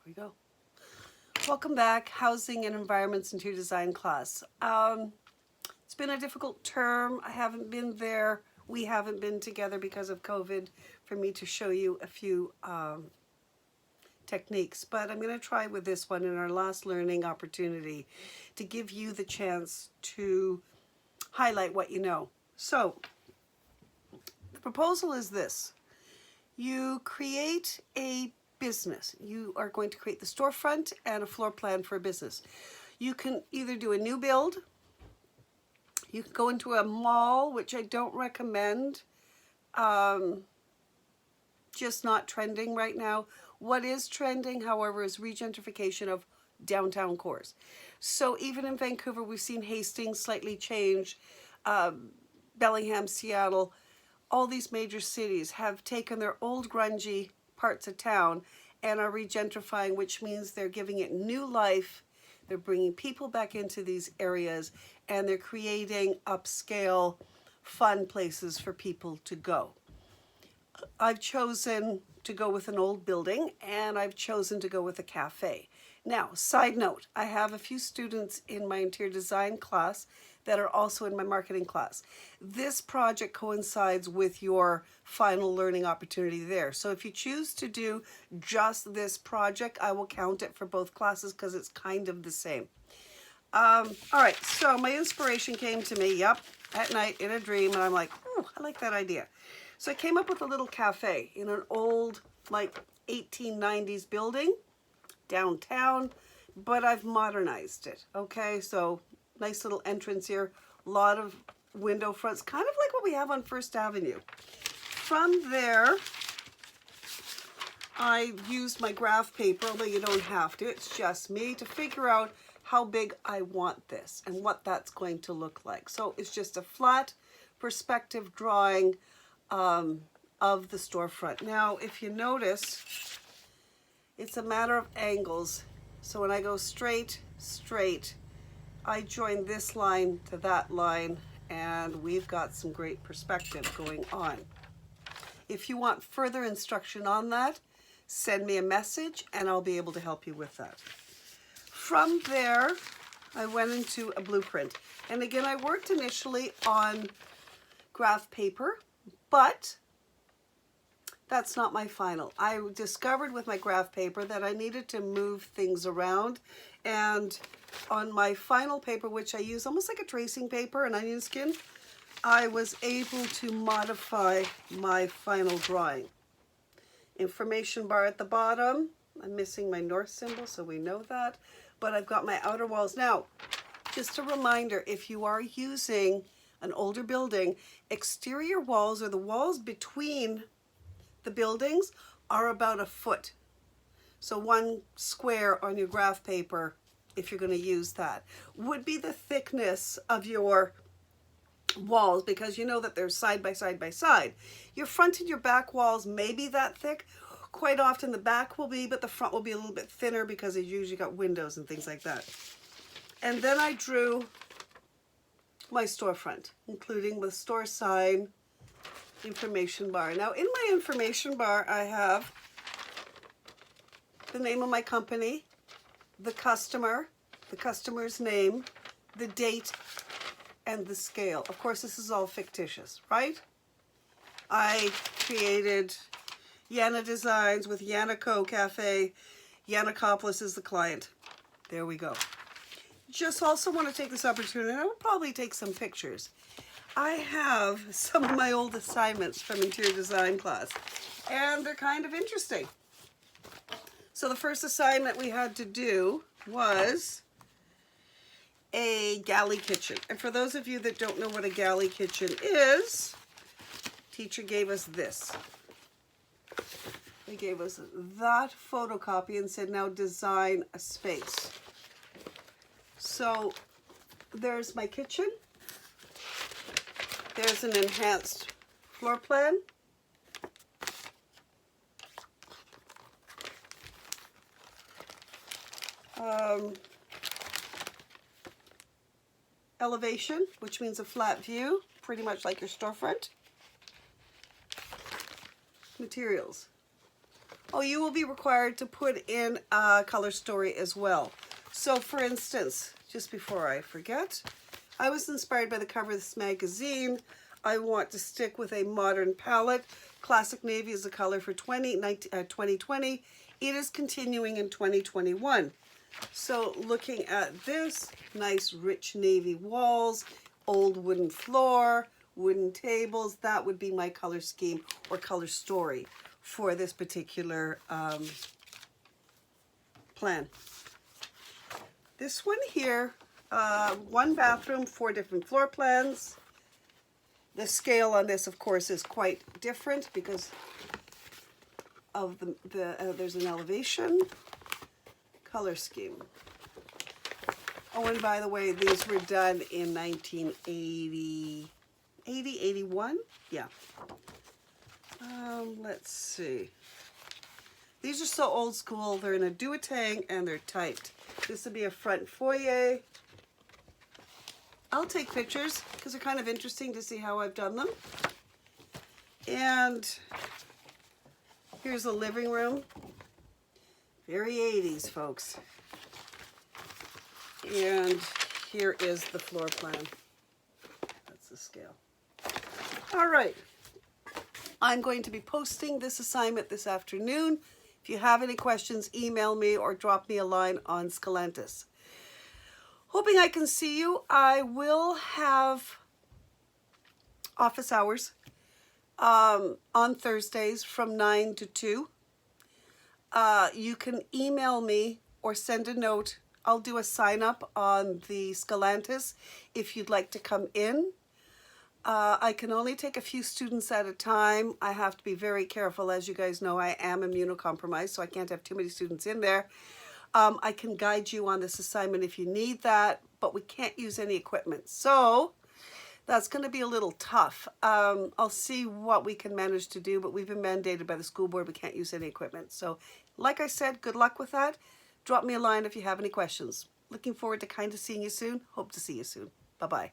we go. Welcome back, Housing and Environments Interior Design class. It's been a difficult term. I haven't been there. We haven't been together because of COVID for me to show you a few techniques, but I'm going to try with this one in our last learning opportunity to give you the chance to highlight what you know. So the proposal is this. You create a business. You are going to create the storefront and a floor plan for a business. You can either do a new build, you can go into a mall, which I don't recommend, just not trending right now. What is trending, however, is regentrification of downtown cores. So even in Vancouver, we've seen Hastings slightly change, Bellingham, Seattle, all these major cities have taken their old grungy parts of town and are regentrifying, which means they're giving it new life. They're bringing people back into these areas and they're creating upscale, fun places for people to go. I've chosen to go with an old building and I've chosen to go with a cafe. Now, side note, I have a few students in my interior design class that are also in my marketing class. This project coincides with your final learning opportunity there. So if you choose to do just this project, I will count it for both classes because it's kind of the same. All right, so my inspiration came to me, at night in a dream, and I'm like, oh, I like that idea. So I came up with a little cafe in an old, like 1890s building downtown, but I've modernized it, okay? So nice little entrance here, a lot of window fronts, kind of like what we have on First Avenue. From there, I used my graph paper, although you don't have to, it's just me, to figure out how big I want this and what that's going to look like. So it's just a flat perspective drawing of the storefront. Now, if you notice, it's a matter of angles. So when I go straight, I join this line to that line, and we've got some great perspective going on. If you want further instruction on that, send me a message and I'll be able to help you with that. From there, I went into a blueprint. And again, I worked initially on graph paper, but that's not my final. I discovered with my graph paper that I needed to move things around, and on my final paper, which I use almost like a tracing paper, an onion skin, I was able to modify my final drawing. Information bar at the bottom. I'm missing my north symbol, so we know that, but I've got my outer walls. Now, just a reminder, if you are using an older building, exterior walls, or the walls between the buildings, are about a foot. So 1 square on your graph paper, if you're going to use that, would be the thickness of your walls, because you know that they're side by side by side. Your front and your back walls may be that thick. Quite often the back will be, but the front will be a little bit thinner because it's usually got windows and things like that. And then I drew my storefront, including the store sign, information bar. Now in my information bar, I have the name of my company, the customer, the customer's name, the date, and the scale. Of course, this is all fictitious, right? I created Yana Designs with Yanaco Cafe. Yanakopoulos is the client. There we go. Just also want to take this opportunity, and I will probably take some pictures. I have some of my old assignments from interior design class, and they're kind of interesting. So the first assignment we had to do was a galley kitchen. And for those of you that don't know what a galley kitchen is, teacher gave us this. They gave us that photocopy and said, now design a space. So there's my kitchen. There's an enhanced floor plan. Elevation, which means a flat view, pretty much like your storefront. Materials. Oh, you will be required to put in a color story as well. So for instance, just before I forget, I was inspired by the cover of this magazine. I want to stick with a modern palette. Classic Navy is the color for 2020. It is continuing in 2021. So looking at this, nice rich navy walls, old wooden floor, wooden tables, that would be my color scheme or color story for this particular plan. This one here, 1 bathroom, 4 different floor plans. The scale on this, of course, is quite different because of there's an elevation. Color scheme. Oh, and by the way, these were done in 1980, 81? Yeah. Let's see. These are so old school. They're in a duotang and they're typed. This would be a front foyer. I'll take pictures because they're kind of interesting to see how I've done them. And here's a living room. Very 80s, folks. And here is the floor plan. That's the scale. All right. I'm going to be posting this assignment this afternoon. If you have any questions, email me or drop me a line on Scalantis. Hoping I can see you. I will have office hours on Thursdays from 9 to 2. You can email me or send a note. I'll do a sign up on the Scalantis if you'd like to come in. I can only take a few students at a time. I have to be very careful. As you guys know, I am immunocompromised, so I can't have too many students in there. I can guide you on this assignment if you need that, but we can't use any equipment. So that's going to be a little tough. I'll see what we can manage to do, but we've been mandated by the school board. We can't use any equipment. So like I said, good luck with that. Drop me a line if you have any questions. Looking forward to kind of seeing you soon. Hope to see you soon. Bye-bye.